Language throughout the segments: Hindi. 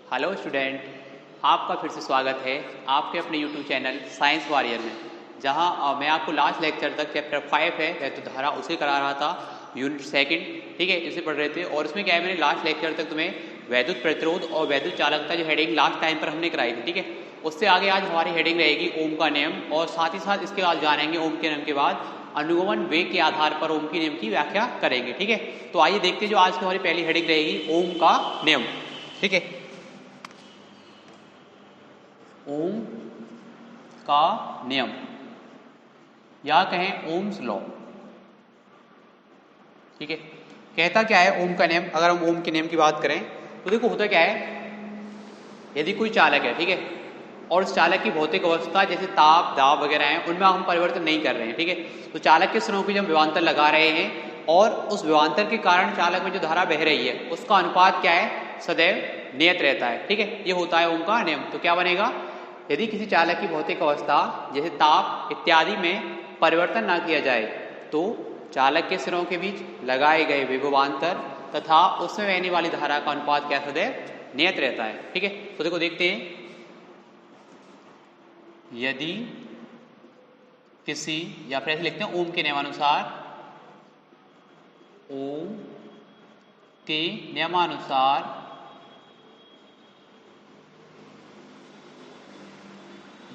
हेलो स्टूडेंट, आपका फिर से स्वागत है आपके अपने यूट्यूब चैनल साइंस वॉरियर में, जहां मैं आपको लास्ट लेक्चर तक चैप्टर 5 है वैद्युत धारा उसे करा रहा था, यूनिट सेकंड। ठीक है, इसे पढ़ रहे थे। और उसमें क्या है, मैंने लास्ट लेक्चर तक तुम्हें वैद्युत प्रतिरोध और वैद्युत चालकता जो हेडिंग लास्ट टाइम पर हमने कराई थी, ठीक है, उससे आगे आज हमारी हेडिंग रहेगी ओम का नियम, और साथ ही साथ इसके बाद जानेंगे ओम के नियम के बाद अनुगमन वेग के आधार पर ओम के नियम की व्याख्या करेंगे। ठीक है, तो आइए देखते हैं जो आज की हमारी पहली हेडिंग रहेगी ओम का नियम। ठीक है, ओम का नियम या कहें ओम्स लॉ। ठीक है, कहता क्या है ओम का नियम। अगर हम ओम के नियम की बात करें तो देखो होता क्या है, यदि कोई चालक है, ठीक है, और उस चालक की भौतिक अवस्था जैसे ताप दाब वगैरह है उनमें हम परिवर्तन नहीं कर रहे हैं, ठीक है, तो चालक के सिरों पे जब विभवांतर लगा रहे हैं और उस विभवांतर के कारण चालक में जो धारा बह रही है उसका अनुपात क्या है, सदैव नियत रहता है। ठीक है, ये होता है ओम का नियम। तो क्या बनेगा, यदि किसी चालक की भौतिक अवस्था जैसे ताप इत्यादि में परिवर्तन ना किया जाए तो चालक के सिरों के बीच लगाए गए विभवांतर तथा उसमें बहने वाली धारा का अनुपात क्या सदैव नियत रहता है। ठीक है, तो देखो देखते हैं, यदि किसी, या फिर ऐसे लिखते हैं ओम के नियमानुसार, ओम के नियमानुसार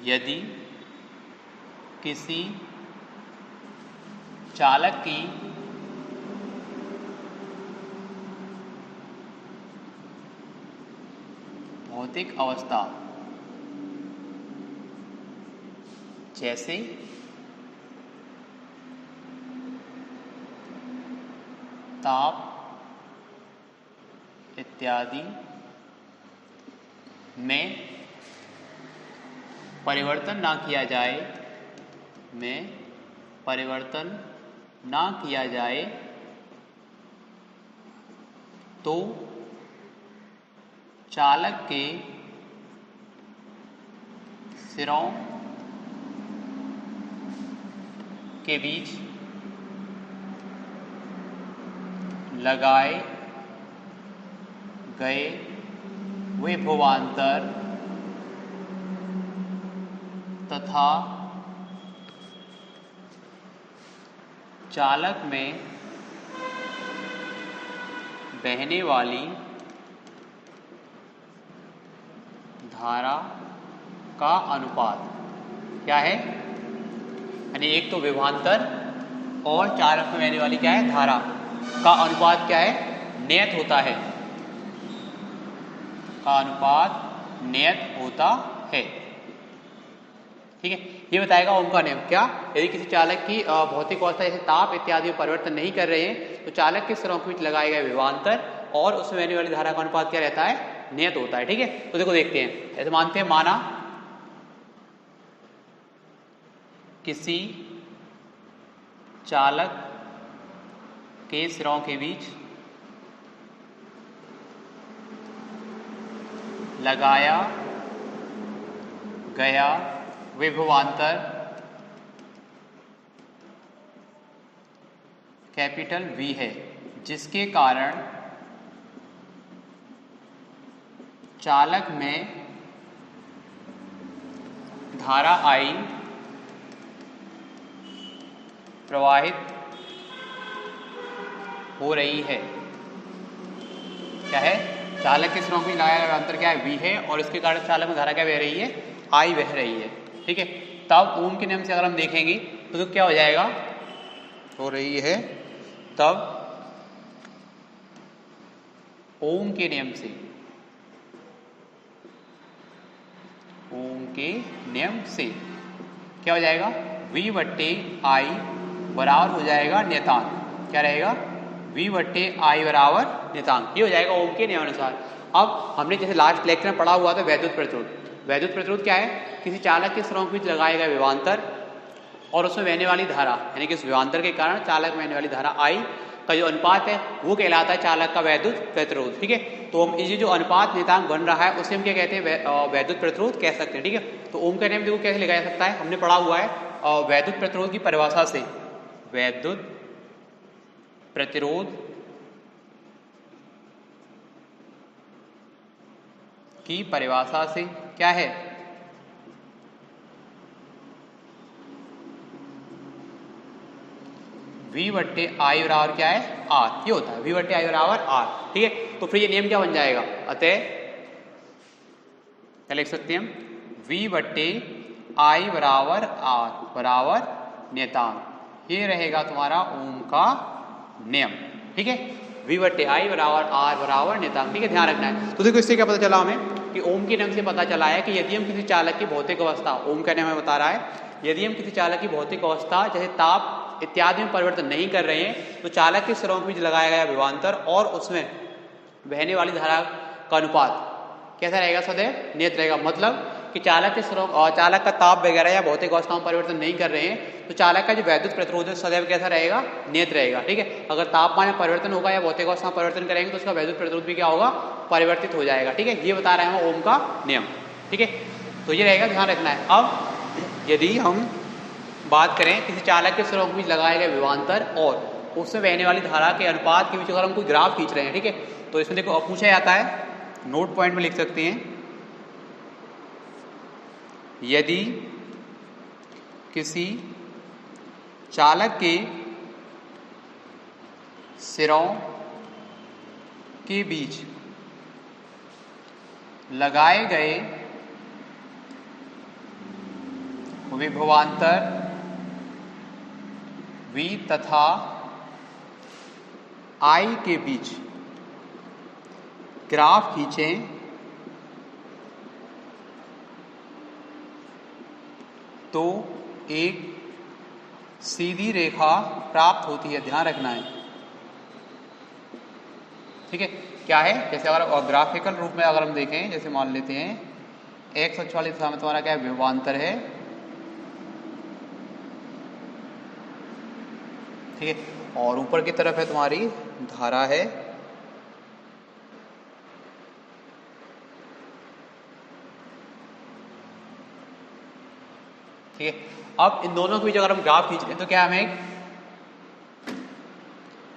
यदि किसी चालक की भौतिक अवस्था जैसे ताप इत्यादि में परिवर्तन ना किया जाए, में परिवर्तन ना किया जाए तो चालक के सिरों के बीच लगाए गए विभवांतर तथा चालक में बहने वाली धारा का अनुपात क्या है, यानी एक तो विभवांतर और चालक में बहने वाली क्या है, धारा का अनुपात क्या है, नियत होता है, का अनुपात नियत होता है। ठीक है, ये बताएगा ओम का नियम। क्या, यदि किसी चालक की भौतिक अवस्था जैसे ताप इत्यादि में परिवर्तन नहीं कर रहे हैं तो चालक के सिरों के बीच लगाए गए विभवांतर और उसमें बहने वाली धारा का अनुपात क्या रहता है, नियत होता है। ठीक है, तो देखो देखते हैं, ऐसे मानते हैं, माना किसी चालक के सिरों के बीच लगाया गया विभवांतर कैपिटल V है, जिसके कारण चालक में धारा I प्रवाहित हो रही है। क्या है, चालक के सिरों के लगाया गया अंतर क्या है, V है, और इसके कारण चालक में धारा क्या बह रही है, I बह रही है। ठीक है, तब ओम के नियम से अगर हम देखेंगे तो क्या हो जाएगा, हो रही है, तब ओम के नियम से, ओम के नियम से क्या हो जाएगा, V बट्टे I बराबर हो जाएगा नियतांक। क्या रहेगा, V बट्टे I बराबर नियतांक। ये हो जाएगा ओम के नियमानुसार। अब हमने जैसे लास्ट लेक्चर में पढ़ा हुआ था वैद्युत प्रतिरोध। वैद्युत प्रतिरोध क्या है, किसी चालक के सिरों के बीच लगाए गए विभवांतर और उसमें बहने वाली धारा, यानी कि उस विभवांतर के कारण चालक में बहने वाली धारा I का जो अनुपात है वो कहलाता है चालक का वैद्युत प्रतिरोध। ठीक है, तो हम ये जो अनुपात नियतांक बन रहा है उसे हम क्या कहते हैं, वैद्युत प्रतिरोध कह सकते हैं। ठीक है, तो ओम का नियम देखो कैसे लगाया जा सकता है, हमने पढ़ा हुआ है वैद्युत प्रतिरोध की परिभाषा से, वैद्युत प्रतिरोध की परिभाषा से क्या है, V बट्टे आई बराबर क्या है R, ये होता है V बट्टे आई बराबर R। ठीक है, तो फिर ये नियम क्या बन जाएगा, अतः क्या लिख सकते हैं हम, V बट्टे आई बराबर R बराबर नियतांक, ये रहेगा तुम्हारा ओम का नियम। ठीक है, V बट्टे आई बराबर R बराबर नियतांक। ठीक है, ध्यान रखना है। तो देखो इससे क्या पता चला हमें कि ओम के नियम से पता चला है कि यदि हम किसी चालक की भौतिक अवस्था, ओम का नियम हमें बता रहा है, यदि हम किसी चालक की भौतिक अवस्था जैसे ताप इत्यादि में परिवर्तन नहीं कर रहे हैं तो चालक के सिरों के बीच लगाया गया विभवांतर और उसमें बहने वाली धारा का अनुपात कैसा रहेगा, सदैव नियत रहेगा। मतलब कि चालक के सिरों और चालक का ताप वगैरह या भौतिक अवस्थाओं में परिवर्तन नहीं कर रहे हैं तो चालक का जो वैद्युत प्रतिरोध है सदैव कैसा रहेगा, नियत रहेगा। ठीक है, अगर तापमान में परिवर्तन होगा या भौतिक अवस्था में परिवर्तन करेंगे तो उसका वैद्युत प्रतिरोध भी क्या होगा, परिवर्तित हो जाएगा। ठीक है, ये बता रहे हैं ओम का नियम। ठीक है, तो ये रहेगा, ध्यान रखना है। अब यदि हम बात करें किसी चालक के सिरों के बीच लगाए गए विभवांतर और उसमें बहने वाली धारा के अनुपात के बीच अगर हम कोई ग्राफ खींच रहे हैं, ठीक है, तो इसमें देखो पूछा जाता है, नोट पॉइंट में लिख सकते हैं, यदि किसी चालक के सिरों के बीच लगाए गए विभवांतर V तथा I के बीच ग्राफ खींचें तो एक सीधी रेखा प्राप्त होती है। ध्यान रखना है। ठीक है, क्या है, जैसे अगर ग्राफिकल रूप में अगर हम देखें, जैसे मान लेते हैं एक्स अक्ष वाली दिशा में तुम्हारा क्या है, विभवांतर है। ठीक है, और ऊपर की तरफ है तुम्हारी धारा है। ठीक है, अब इन दोनों के बीच अगर हम ग्राफ खींच रहे हैं तो क्या हमें एक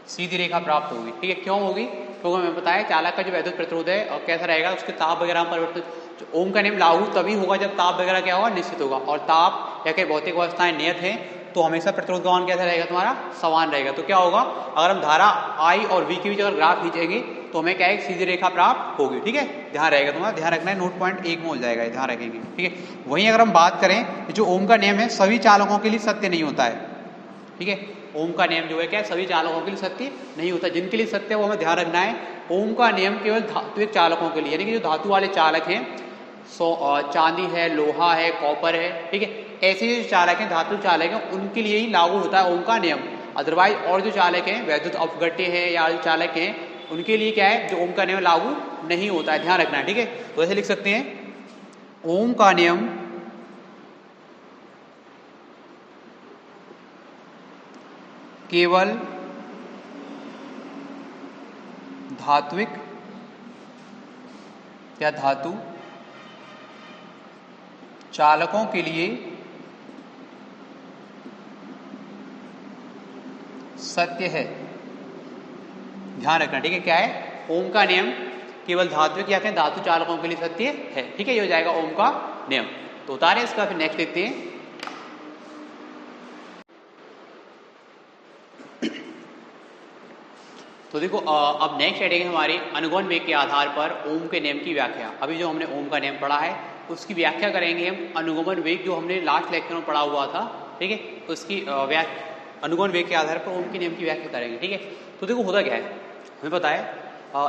सीधी रेखा प्राप्त होगी। ठीक है, क्यों होगी, क्योंकि हमें पता है चालक का जो वैद्युत प्रतिरोध है और कैसा रहेगा, उसके ताप वगैरह में परिवर्तन। ओम का नियम लागू तभी होगा जब ताप वगैरह क्या होगा, निश्चित होगा, और ताप या फिर भौतिक अवस्थाएं नियत है तो हमेशा प्रतिरोध का मान कैसा रहेगा, तुम्हारा समान रहेगा। तो क्या होगा, अगर हम धारा I और V के बीच अगर ग्राफ खींचेंगे तो हमें क्या है, सीधी रेखा प्राप्त होगी। ठीक है, ध्यान रहेगा, तुम्हारा ध्यान रखना है, नोट पॉइंट 1 में हो जाएगा, ध्यान रखेंगे। ठीक है, वहीं अगर हम बात करें जो ओम का नियम है सभी चालकों के लिए सत्य नहीं होता है। ठीक है, ओम का नियम जो है क्या, सभी चालकों के लिए सत्य नहीं होता, जिनके लिए सत्य है वो हमें ध्यान रखना है। ओम का नियम केवल धात्विक चालकों के लिए, यानी कि जो धातु वाले चालक हैं, चांदी है, लोहा है, कॉपर है, ठीक है, ऐसे जो चालक हैं, धातु चालक हैं, उनके लिए ही लागू होता है ओम का नियम। अदरवाइज और जो चालक हैं, वैद्युत अपघट्य है या जो चालक हैं, उनके लिए क्या है, जो ओम का नियम लागू नहीं होता है, ध्यान रखना है। ठीक है, तो ऐसे लिख सकते हैं, ओम का नियम केवल धात्विक या धातु चालकों के लिए सत्य है। ध्यान रखना, ठीक है, क्या है, ओम का नियम केवल धात्विक या फिर धातु चालकों के लिए सत्य है। ठीक है, ये हो जाएगा ओम का नियम। तो उतारे इसका, फिर नेक्स्ट देखते हैं। तो देखो अब नेक्स्ट हेडिंग है हमारी अनुगमन वेग के आधार पर ओम के नियम की व्याख्या। अभी जो हमने ओम का नियम पढ़ा है उसकी व्याख्या करेंगे हम अनुगमन वेग, जो हमने लास्ट लेक्चर में पढ़ा हुआ था। ठीक है, उसकी अनुगमन वेग के आधार पर ओम के नियम की व्याख्या करेंगे। ठीक है, तो देखो होता क्या है, हमें पता है,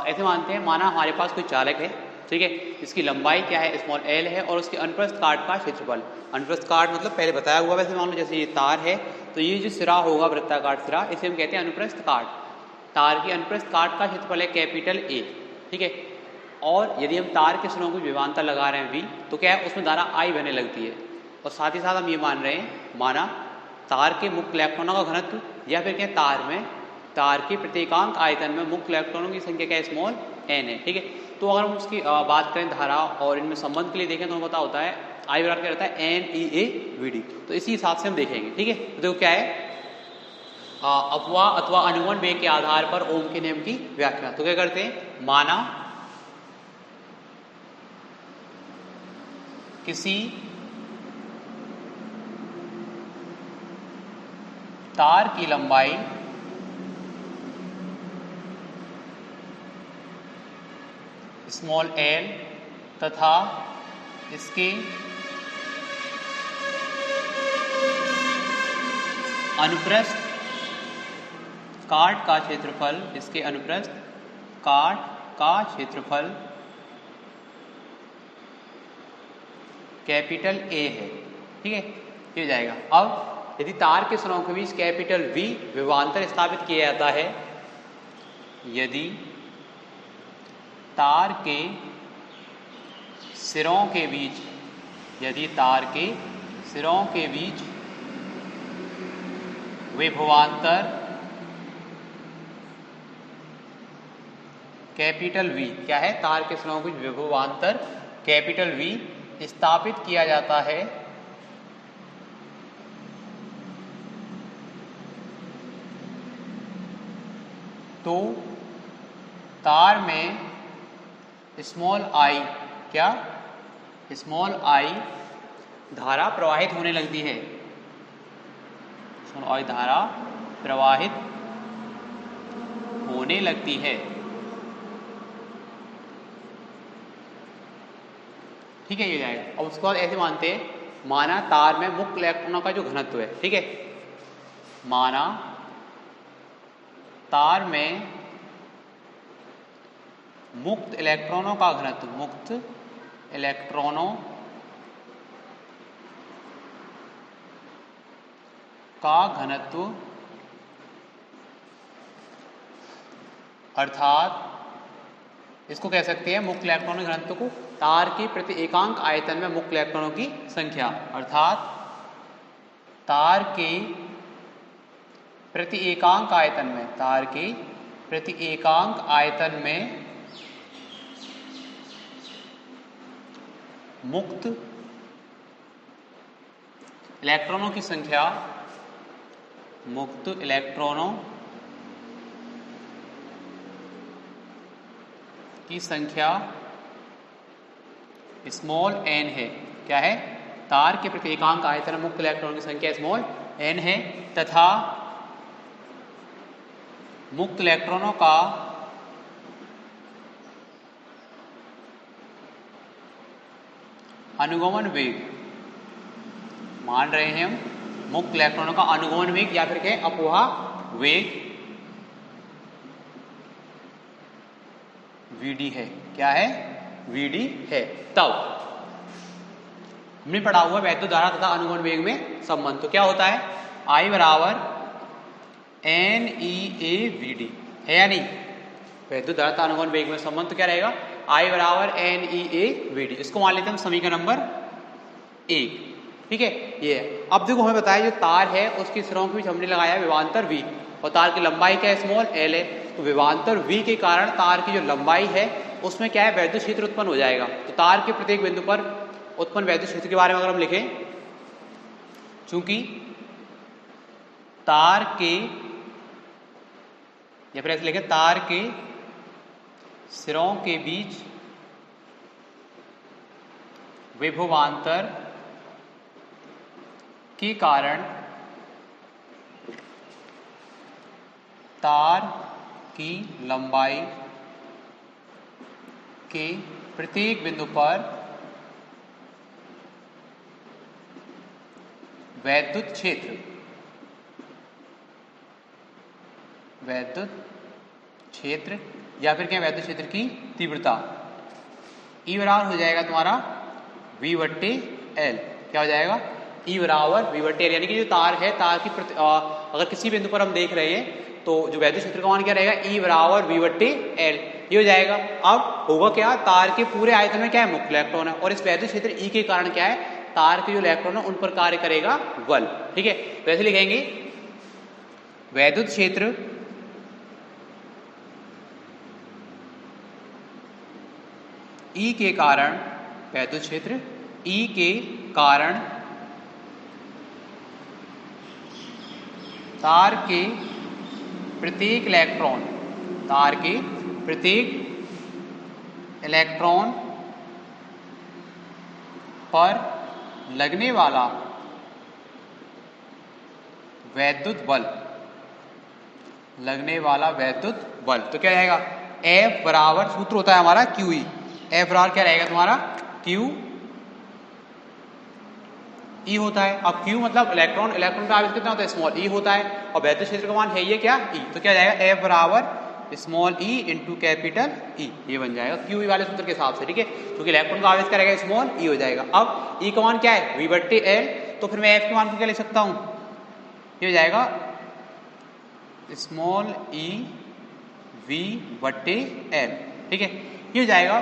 ऐसे मानते हैं, माना हमारे पास कोई चालक है, ठीक है, इसकी लंबाई क्या है, स्मॉल l है, और उसके अनुप्रस्थ काट का क्षेत्रफल, अनुप्रस्थ काट मतलब पहले बताया हुआ, वैसे मान लो जैसे ये तार है तो ये जो सिरा होगा वृत्ताकार सिरा, इसे हम कहते हैं अनुप्रस्थ काट। तार की अनुप्रस्थ काट का क्षेत्रफल है कैपिटल A। ठीक है, और यदि हम तार के सिरों को विभवांतर लगा रहे हैं V, तो क्या है, उसमें धारा I बहने लगती है। और साथ ही साथ हम ये मान रहे हैं, माना तार के मुक्त इलेक्ट्रॉनों का घनत्व या फिर क्या, तार के प्रत्येकांक आयतन में मुक्त इलेक्ट्रॉनों की संख्या क्या, स्मॉल n है। ठीक है, तो अगर हम उसकी बात करें धारा और इनमें संबंध के लिए देखें तो हमें पता होता है I बराबर क्या रहता है, NEAVD। तो इसी हिसाब से हम देखेंगे। ठीक है, तो देखो क्या है, अपवाह अथवा अनुगमन वेग के आधार पर ओम के नियम की व्याख्या। तो क्या करते हैं, माना किसी तार की लंबाई स्मॉल एल तथा इसके अनुप्रस्थ काट का क्षेत्रफल, इसके अनुप्रस्थ काट का क्षेत्रफल कैपिटल ए है। ठीक है, ये हो जाएगा। अब यदि तार के सिरों के बीच कैपिटल वी विभवांतर स्थापित किया जाता है, यदि तार के सिरों के बीच, यदि तार के सिरों के बीच विभवांतर कैपिटल वी, क्या है, तार के सिरों के बीच विभवांतर कैपिटल वी स्थापित किया जाता है, तो तार में स्मॉल आई, क्या, स्मॉल आई धारा प्रवाहित होने लगती है, स्मॉल आई धारा प्रवाहित होने लगती है। ठीक है, ये जाएगा। अब उसके बाद ऐसे मानते हैं, माना तार में मुक्त इलेक्ट्रॉनों का जो घनत्व है, ठीक है, माना तार में मुक्त इलेक्ट्रॉनों का घनत्व, मुक्त इलेक्ट्रॉनों का घनत्व अर्थात इसको कह सकते हैं मुक्त इलेक्ट्रॉनों के घनत्व को तार के प्रति एकांक आयतन में मुक्त इलेक्ट्रॉनों की संख्या, अर्थात तार के प्रति एकांक आयतन में, तार के प्रति एकांक आयतन में मुक्त इलेक्ट्रॉनों की संख्या, मुक्त इलेक्ट्रॉनों की संख्या स्मॉल एन है। क्या है, तार के प्रति एकांक आयतन में मुक्त इलेक्ट्रॉनों की संख्या स्मॉल एन है तथा मुक्त इलेक्ट्रॉनों का अनुगमन वेग, मान रहे हैं हम मुक्त इलेक्ट्रॉनों का अनुगमन वेग या फिर कहें अपोहा वेग Vd है। क्या है, Vd है। तब हमने पढ़ा हुआ वैद्युत धारा तथा अनुगमन वेग में संबंध, तो क्या होता है, I बराबर NEA/Vd है या नहीं, वैद्युत धारा तथा अनुगमन वेग में संबंध, तो क्या रहेगा, I बराबर NEA/Vd। इसको मान लेते हैं हम समीकरण नंबर 1। ठीक है, ये है। अब देखो हमें बताया जो तार है उसके सिरों के बीच हमने लगाया विभवांतर V और तार की लंबाई क्या है, स्मॉल l है, तो विभवांतर V के कारण तार की जो लंबाई है उसमें क्या है, वैद्युत क्षेत्र उत्पन्न हो जाएगा। तो तार के प्रत्येक बिंदु पर उत्पन्न वैद्युत क्षेत्र के बारे में अगर हम लिखें, चूंकि तार के, या फिर ऐसे लिखें, तार के सिरों के बीच विभवांतर के कारण तार की लंबाई के प्रत्येक बिंदु पर वैद्युत क्षेत्र, वैद्युत क्षेत्र या फिर क्या, वैद्युत क्षेत्र की तीव्रता E बराबर हो जाएगा तुम्हारा V/L। क्या हो जाएगा, E बराबर V/L, यानी कि जो तार है, तार की अगर किसी बिंदु पर हम देख रहे हैं तो जो वैद्युत क्षेत्र का मान क्या रहेगा, E बराबर V/L, ये हो जाएगा। अब होगा क्या, तार के पूरे आयतन में क्या है, मुक्त इलेक्ट्रॉन है, और इस वैद्युत क्षेत्र E के कारण क्या है, तार के जो इलेक्ट्रॉन है उन पर कार्य करेगा बल। ठीक है, तो ऐसे लिखेंगे, वैद्युत क्षेत्र E के कारण, वैद्युत क्षेत्र E के कारण तार के प्रत्येक इलेक्ट्रॉन, तार के प्रत्येक इलेक्ट्रॉन पर लगने वाला वैद्युत बल, लगने वाला वैद्युत बल, तो क्या रहेगा F बराबर, सूत्र होता है हमारा QE, F बराबर क्या रहेगा तुम्हारा Q E होता है। अब Q मतलब इलेक्ट्रॉन, इलेक्ट्रॉन का आवेश कितना होता है स्मॉल e होता है, और वैद्युत क्षेत्र का मान है ये क्या E, तो क्या जाएगा F बराबर small e into capital E, ये बन जाएगा QE वाले सूत्र के हिसाब से, ठीक है, क्योंकि इलेक्ट्रॉन का आवेश क्या रहेगा स्मॉल e हो जाएगा। अब E का मान क्या है V/L, तो फिर मैं F के मान को क्या लिख सकता हूं, ये हो जाएगा स्मॉल e V/L, ठीक है, ये हो जाएगा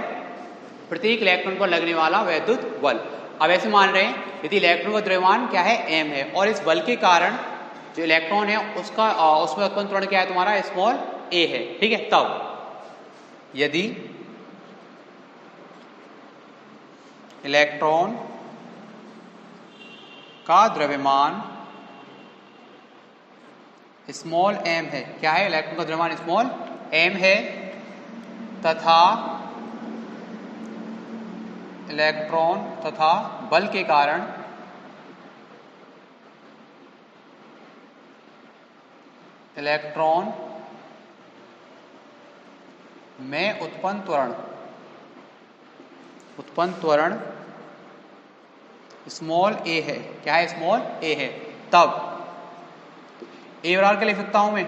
प्रत्येक इलेक्ट्रॉन पर लगने वाला वैद्युत बल। अब ऐसे मान रहे हैं यदि इलेक्ट्रॉन का द्रव्यमान क्या है m है, और इस बल के कारण जो इलेक्ट्रॉन है उसका उसमें उत्पन्न त्वरण क्या है तुम्हारा स्मॉल a है, ठीक है, तब यदि इलेक्ट्रॉन का द्रव्यमान स्मॉल m है, क्या है इलेक्ट्रॉन का द्रव्यमान स्मॉल m है, तथा इलेक्ट्रॉन तथा बल के कारण इलेक्ट्रॉन में उत्पन्न त्वरण स्मॉल a है, क्या है स्मॉल a है, तब a बराबर क्या लिख सकता हूं मैं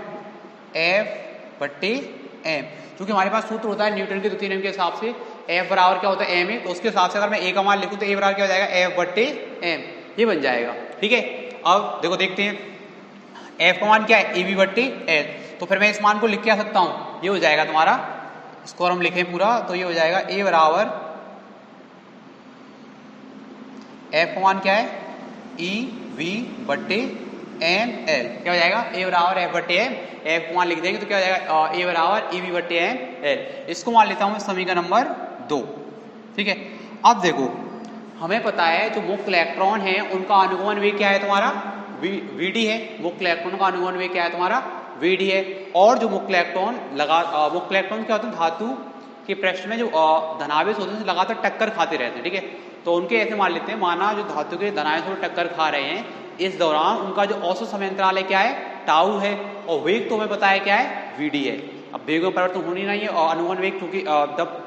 F/m, क्योंकि हमारे पास सूत्र होता है न्यूटन के द्वितीय नियम के हिसाब से F बराबर क्या होता है m है, तो उसके हिसाब से अगर मैं a का मान लिखूं तो a बराबर क्या हो जाएगा F/m, ये बन जाएगा, ठीक है। अब देखो देखते हैं F का मान क्या है AB/L, तो फिर मैं इस मान को लिख के आ सकता हूं, ये हो जाएगा तुम्हारा, इसको हम लिखें पूरा तो ये हो जाएगा A बराबर F का मान क्या है EV/ml, क्या हो जाएगा A बराबर F/m, F को मान लिख देंगे तो क्या हो जाएगा A बराबर EV/ml, इसको मान लेता हूं मैं समीकरण नंबर 2, ठीक है। अब देखो हमें पता है जो मुक्त इलेक्ट्रॉन है उनका अनुगमन वेग क्या है तुम्हारा Vd है, मुक्त इलेक्ट्रॉन का अनुगमन वेग क्या है तुम्हारा Vd है, और जो मुक्त इलेक्ट्रॉन मुक्त इलेक्ट्रॉन क्या होते हैं धातु के पृष्ठ में जो धनावेश होते हैं लगातार टक्कर खाते रहते हैं, ठीक है, तो उनके ऐसे मान लेते हैं, माना जो धातु के धनावेश टक्कर खा रहे हैं, इस दौरान उनका जो औसत समय अंतराल है क्या है टाउ है, और वेग तो हमें पता है क्या है Vd है। अब वेग में परिवर्तन होनी नहीं है, और अनुगमन वेग क्योंकि जब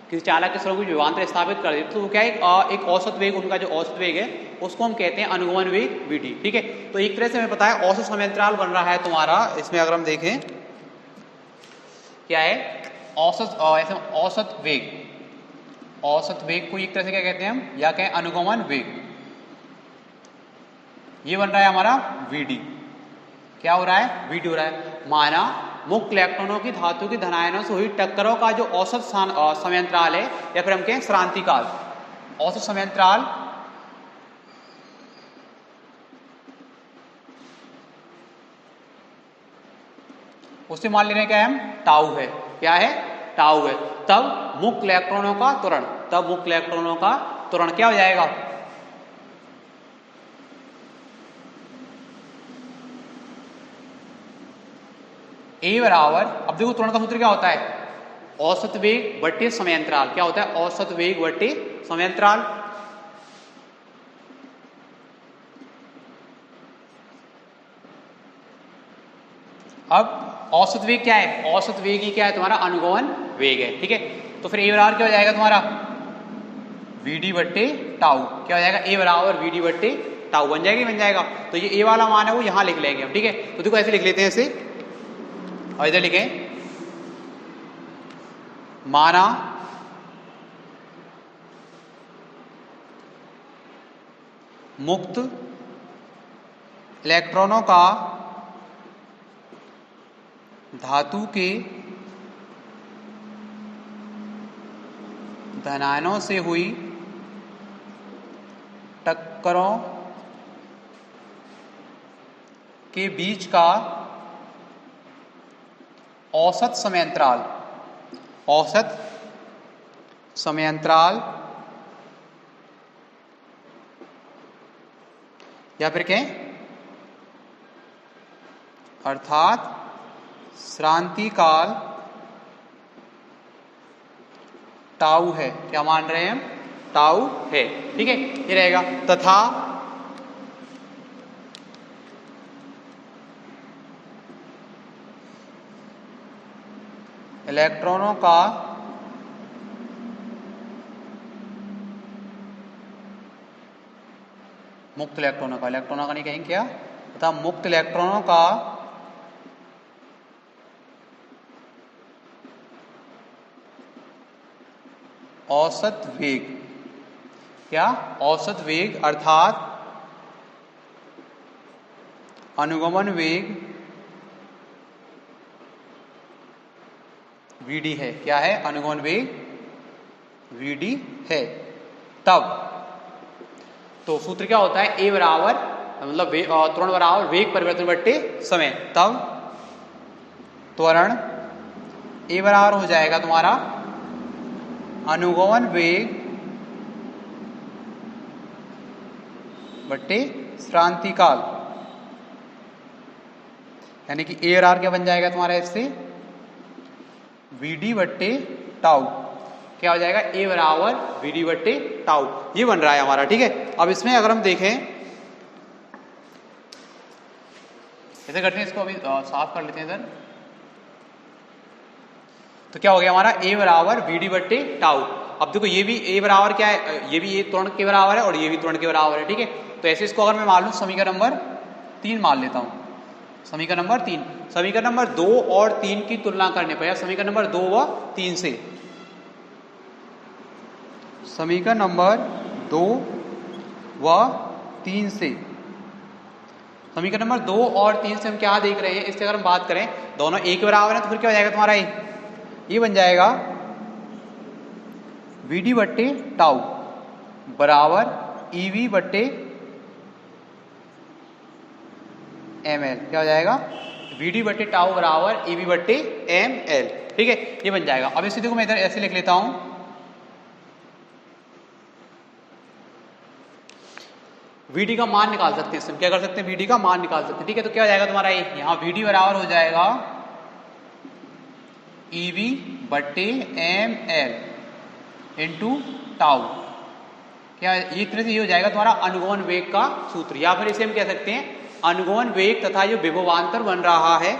किसी चालक के सरों की विभवांतर स्थापित कर देते तो क्या है एक औसत वेग, उनका जो औसत वेग है उसको हम कहते हैं अनुगमन वेग Vd, ठीक है। तो एक तरह से हमें पता है औसत समय अंतराल बन रहा है तुम्हारा, इसमें अगर हम देखें क्या है औसत ऐसे औसत वेग को एक तरह से क्या कहते हैं हम, या कहें अनुगमन वेग, ये बन रहा है हमारा Vd, क्या हो रहा है Vd हो रहा है, माना मुक्त इलेक्ट्रॉनों की धातु की धनायनों से हुई टक्करों का जो औसत समय अंतराल है, या फिर हम कहें श्रांति काल, औसत समय अंतराल उसे मान ले रहे हैं क्या है हम टाउ है, क्या है टाउ है, तब मुक्त इलेक्ट्रॉनों का त्वरण क्या हो जाएगा A बराबर, अब देखो त्वरण का सूत्र क्या होता है औसत वेग बटे समय अंतराल, क्या होता है औसत वेग बटे समय अंतराल, अब औसत वेग क्या है, औसत वेग ही क्या है तुम्हारा अनुगमन वेग है, ठीक है, तो फिर A बराबर क्या हो जाएगा तुम्हारा Vd बट्टे टाउ, क्या हो जाएगा A बराबर Vd बट्टे टाउ, बन जाएगा बन जाएगा, तो ये A वाला मान है वो यहां लिख लेंगे हम, ठीक है, तो देखो ऐसे लिख लेते हैं इसे, और इधर लिखें माना मुक्त इलेक्ट्रॉनों का धातु के धनायनों से हुई टक्करों के बीच का औसत समय अंतराल या फिर कहें अर्थात श्रांति काल टाउ है, क्या मान रहे हैं हम टाउ है। ठीक है, ये रहेगा। तथा इलेक्ट्रॉनों का मुक्त इलेक्ट्रॉनों का नहीं कहेंगे क्या, तथा मुक्त इलेक्ट्रॉनों का औसत वेग, क्या औसत वेग अर्थात अनुगमन वेग vd है। क्या है? अनुगमन वेग vd है। तब तो सूत्र क्या होता है? a बराबर मतलब त्वरण बराबर वेग परिवर्तन बट्टे समय। तब त्वरण a बराबर हो जाएगा तुम्हारा अनुगमन वेग बट्टे श्रांति काल, यानी कि a और r क्या बन जाएगा तुम्हारा इससे? vd बट्टे टाउ। क्या हो जाएगा? a बराबर vd बट्टे टाउ, ये बन रहा है हमारा। ठीक है, अब इसमें अगर हम देखें, ऐसे करते हैं, इसको अभी साफ कर लेते हैं इधर। तो क्या हो गया हमारा? a बराबर vd बट्टे टाउ। अब देखो ये भी a बराबर क्या है, ये भी a त्वरण के बराबर है और ये भी त्वरण के बराबर है। ठीक है, तो ऐसे इसको अगर मैं मान लूं समीकरण नंबर 3 मान लेता हूं, समीकरण नंबर 3, समीकरण नंबर 2 और 3 की तुलना करने पर, या समीकरण नंबर 2 व 3 से, समीकरण नंबर 2 व 3 से, समीकरण नंबर 2 और 3 से हम क्या देख रहे हैं? इससे अगर हम बात करें, दोनों एक के बराबर है, तो फिर क्या हो जाएगा तुम्हारा? ये बन जाएगा vd बट्टे टाउ बराबर ev बट्टे ml। क्या हो जाएगा? vd बट्टे टाउ बराबर ev बट्टे ml। ठीक है, ये बन जाएगा। अब इसी देखो मैं इधर ऐसे लिख लेता हूं, vd का मान निकाल सकते हैं इससे, क्या कर सकते हैं? vd का मान निकाल सकते हैं। ठीक है, तो क्या हो जाएगा तुम्हारा? यहां vd बराबर हो जाएगा ev बट्टे ml इंटू टाउ। क्या एक तरह से ये हो जाएगा तुम्हारा अनुगमन वेग का सूत्र, या फिर इसे हम कह सकते हैं अनुगमन वेग तथा जो विभवांतर बन रहा है।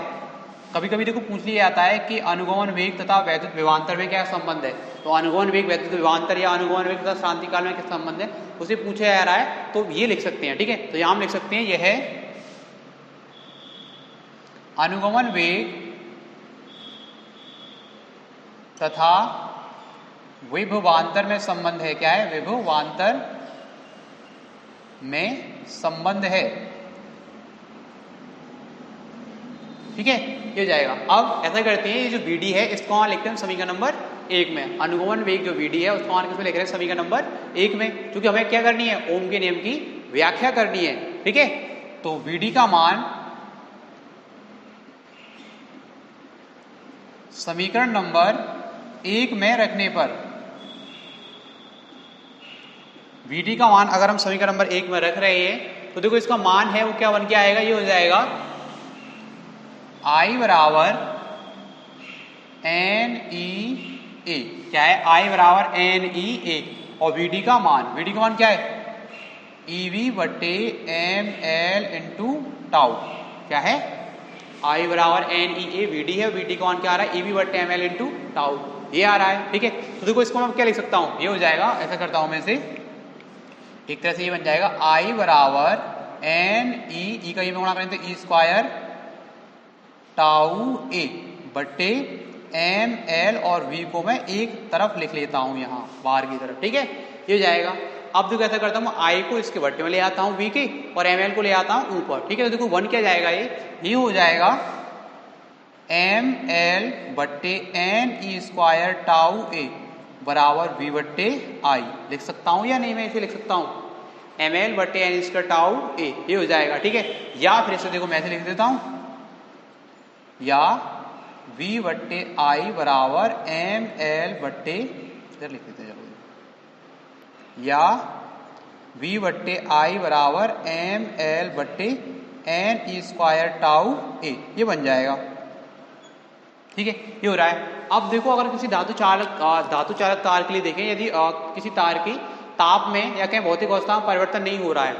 कभी कभी देखो पूछ लिया जाता है कि अनुगमन वेग तथा वैद्युत विभवांतर में क्या संबंध है, तो अनुगमन वेग वैद्युत विभवांतर या अनुगमन वेग तथा श्रांति काल में क्या संबंध है, उसे पूछा जा रहा है, तो ये लिख सकते हैं। ठीक है, तो यहां हम लिख सकते हैं यह है अनुगमन वेग तथा विभवांतर में संबंध है। क्या है? विभवांतर में संबंध है। ठीक है, ये हो जाएगा। अब ऐसा करते हैं, ये जो vd है इसको वहां लिखते हैं समीकरण नंबर 1 में, अनुगमन वेग जो vd है उसको वहां किसमें लिख रहे हैं? समीकरण नंबर 1 में, क्योंकि हमें क्या करनी है? ओम के नियम की व्याख्या करनी है। ठीक है, तो vd का मान समीकरण नंबर 1 में रखने पर, vd का मान अगर हम समीकरण नंबर 1 में रख रहे हैं तो देखो इसका मान है वो क्या बन के आएगा? ये हो जाएगा I बराबर NEA। क्या है? I बराबर NEA और vd का मान क्या है? ev बट्टे ml इंटू टाउ। क्या है? I बराबर NEA vd है, vd का मान क्या आ रहा है? ev बट्टे ml इंटू टाउ, ये आ रहा है। ठीक है, तो देखो इसको मैं क्या लिख सकता हूं? ये हो जाएगा, ऐसा करता हूं मैं इसे, एक तरह से ये बन जाएगा I बराबर NE का ये में गुणा करें तो e स्क्वायर टाउ a बट्टे ml और v को मैं एक तरफ लिख लेता हूं यहां बाहर की तरफ। ठीक है, ये जाएगा। अब देखो कैसा करता हूं, I को इसके बट्टे में ले आता हूं v के, और ml को ले आता हूं ऊपर। ठीक है, तो देखो 1 क्या जाएगा? ये हो जाएगा ml बट्टे ne स्क्वायर टाउ a बराबर v बट्टे I। लिख सकता हूं या नहीं? मैं इसे लिख सकता हूं ml बट्टे n स्क्वायर टाउ a, ये हो जाएगा। ठीक है, या फिर इसे देखो मैं ऐसे लिख देता हूं, या v बट्टे I बराबर ml बट्टे, इधर लिख देते चलो, या v बट्टे I बराबर ml बट्टे n स्क्वायर टाउ a, ये बन जाएगा। ठीक है, ये हो रहा है। अब देखो अगर किसी धातु चालक तार के लिए देखें, यदि किसी तार की ताप में या कहीं भौतिक अवस्था में परिवर्तन नहीं हो रहा है।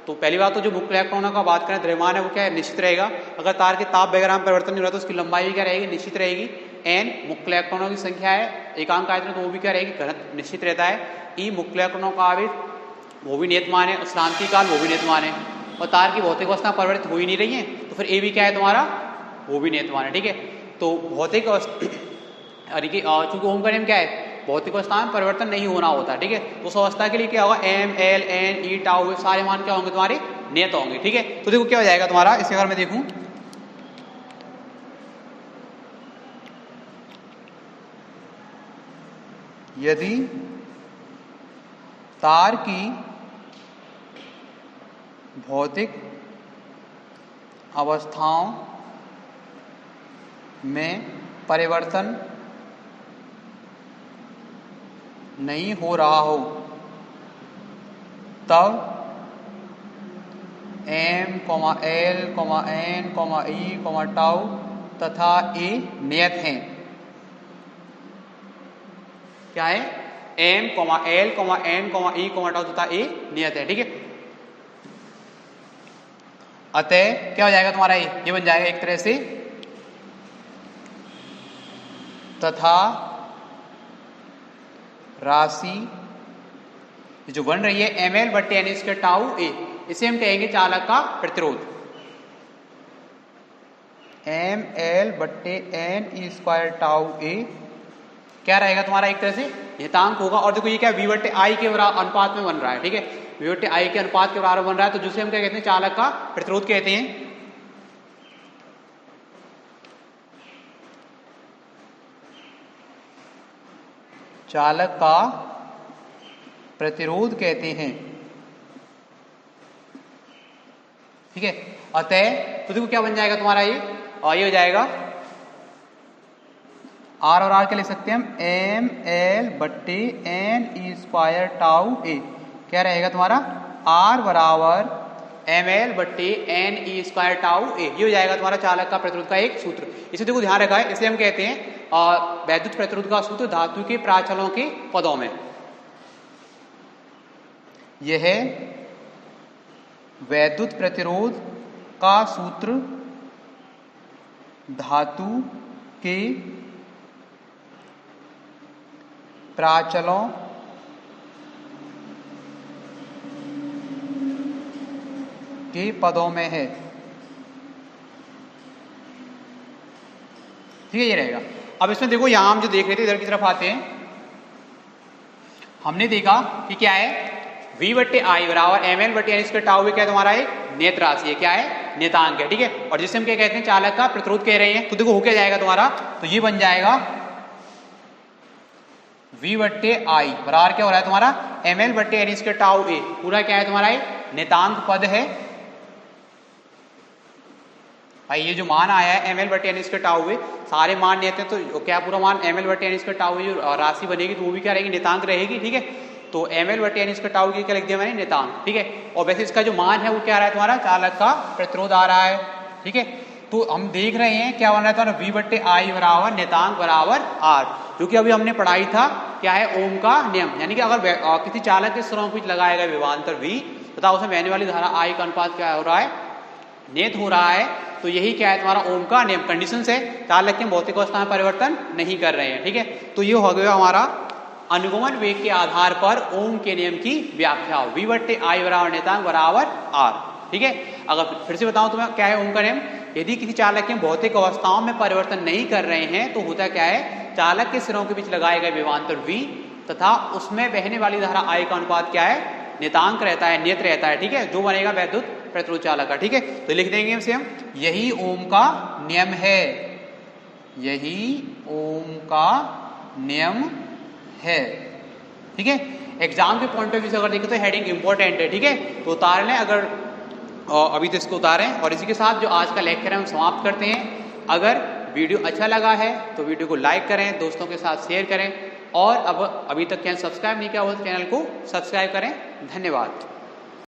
तो पहली बात तो जो मुक्त इलेक्ट्रॉनों का बात करें द्रव्यमान है वो क्या है, निश्चित रहेगा। अगर तार के ताप वगैरह में परिवर्तन नहीं हो रहा तो उसकी लंबाई भी क्या रहेगी, निश्चित रहेगी। एन मुक्त इलेक्ट्रॉनों की संख्या है एकांक आयतन, तो वो भी क्या रहेगी, घनत्व निश्चित रहता है। ई मुक्त इलेक्ट्रॉनों का आवेश वो भी नियत मान है, और श्रांति काल वो भी नियत मान है, और तार की भौतिक अवस्था परिवर्तित हो ही नहीं रही है, तो फिर ए भी क्या है तुम्हारा, वो भी नियत मान है। ठीक है, तो भौतिक अवस्था चूंकि ओम का नियम क्या है, भौतिक अवस्था में परिवर्तन नहीं होना होता। ठीक है, तो उस अवस्था के लिए क्या होगा, M L N E tau सारे मान क्या होंगे तुम्हारे, नियत होंगे। ठीक है, तो देखो क्या हो जाएगा तुम्हारा, इसे अगर मैं देखूं यदि तार की भौतिक अवस्थाओं में परिवर्तन नहीं हो रहा हो तब M L N E tau तथा ए नियत हैं। क्या है, M L N E tau तथा ए नियत है। ठीक है, अतः क्या हो जाएगा तुम्हारा, ये बन जाएगा एक तरह से तथा राशि जो बन रही है एम एल बट्टे एन इसके टाउ ए, इसे हम कहेंगे चालक का प्रतिरोध। एम एल बट्टे एन ई स्क्वायर टाउ ए क्या रहेगा तुम्हारा, एक तरह से नियतांक होगा। और देखो ये क्या वी बट्टे आई के अनुपात में बन रहा है। ठीक है, वी बट्टे आई के अनुपात के बराबर बन रहा है, तो जिसे हम क्या कहते हैं, चालक का प्रतिरोध कहते हैं। चालक का प्रतिरोध कहते हैं। ठीक है, अतः तो देखो क्या बन जाएगा तुम्हारा ये, और ये हो जाएगा आर और आर के लिख सकते हैं हम, एम एल बट्टे एन ई स्क्वायर टाउ ए क्या रहेगा तुम्हारा, आर बराबर एम एल बट्टे एन ई स्क्वायर टाउ ए, ये हो जाएगा तुम्हारा चालक का प्रतिरोध का एक सूत्र। इसे देखो ध्यान रखा है, इसे हम कहते हैं वैद्युत प्रतिरोध का सूत्र धातु के प्राचलों के पदों में। यह वैद्युत प्रतिरोध का सूत्र धातु के प्राचलों के पदों में है। ठीक है, ये रहेगा। अब इसमें देखो यहां हम जो देख रहे थे इधर की तरफ आते हैं, हमने देखा कि क्या है, v बट्टे आई बराबर एम एल बट्टे एन इसके टाउ भी क्या है तुम्हारा एक नियत राशि है, क्या है, नियतांक है। ठीक है, और जिसे हम क्या कहते हैं, चालक का प्रतिरोध कह रहे हैं। तो देखो हो क्या जाएगा तुम्हारा, तो ये बन जाएगा v बट्टे आई बराबर क्या हो रहा है तुम्हारा, एम एल बट्टे एन इसके टाउ ए, पूरा क्या है तुम्हारा एक नियतांक पद है। भाई ये जो मान आया है एम एल बटे एन इसके टाउ हुए, सारे मान नियत हैं, तो क्या पूरा मान एम एल बटे एन इसके टाउ जो राशि बनेगी तो वो भी क्या रहेगी, नियतांक रहेगी। ठीक है, तो एम एल बटे एन इसके टाउ की क्या लिख दिया मैंने, नियतांक। ठीक है, और वैसे इसका जो मान है वो क्या आ रहा है तुम्हारा, चालक का प्रतिरोध आ रहा है। ठीक है, तो हम देख रहे हैं क्या बन रहा है तुम्हारा, वी बट्टे आई बराबर नियतांक बराबर आर, क्योंकि अभी हमने पढ़ाई था क्या है, ओम का नियम, यानी कि अगर किसी चालक के सिरों को लगाया गया विभवांतर वी तथा उसमें बहने वाली धारा आई का अनुपात क्या हो रहा है, नियत हो रहा है, तो यही क्या है तुम्हारा ओम का नियम, कंडीशन है, चालक के भौतिक अवस्था में परिवर्तन नहीं कर रहे हैं। ठीक है, तो ये हो गया हमारा अनुगमन वेग के आधार पर ओम के नियम की व्याख्या, वी बट्टे आई बराबर नियतांक बराबर आर। ठीक है, अगर फिर से बताऊं तुम्हें क्या है ओम का नियम, यदि किसी चालक के भौतिक अवस्थाओं में परिवर्तन नहीं कर रहे हैं तो होता क्या है, चालक के सिरों के बीच लगाए गए विभवांतर वी तथा उसमें बहने वाली धारा आई का अनुपात क्या है, नियतांक रहता है, नियत रहता है। ठीक है, जो बनेगा वैद्युत प्रतिरोध चालक का। ठीक है, तो लिख देंगे इसे हम, यही ओम का नियम है, यही ओम का नियम है। ठीक है, एग्जाम के पॉइंट ऑफ व्यू से अगर देखें तो हेडिंग इंपॉर्टेंट है। ठीक है, तो उतार लें अगर अभी तो इसको उतारें, और इसी के साथ जो आज का लेक्चर है हम समाप्त करते हैं। अगर वीडियो अच्छा लगा है तो वीडियो को लाइक करें, दोस्तों के साथ शेयर करें, और अब अभी तक चैनल सब्सक्राइब नहीं किया हो तो चैनल को सब्सक्राइब करें। धन्यवाद।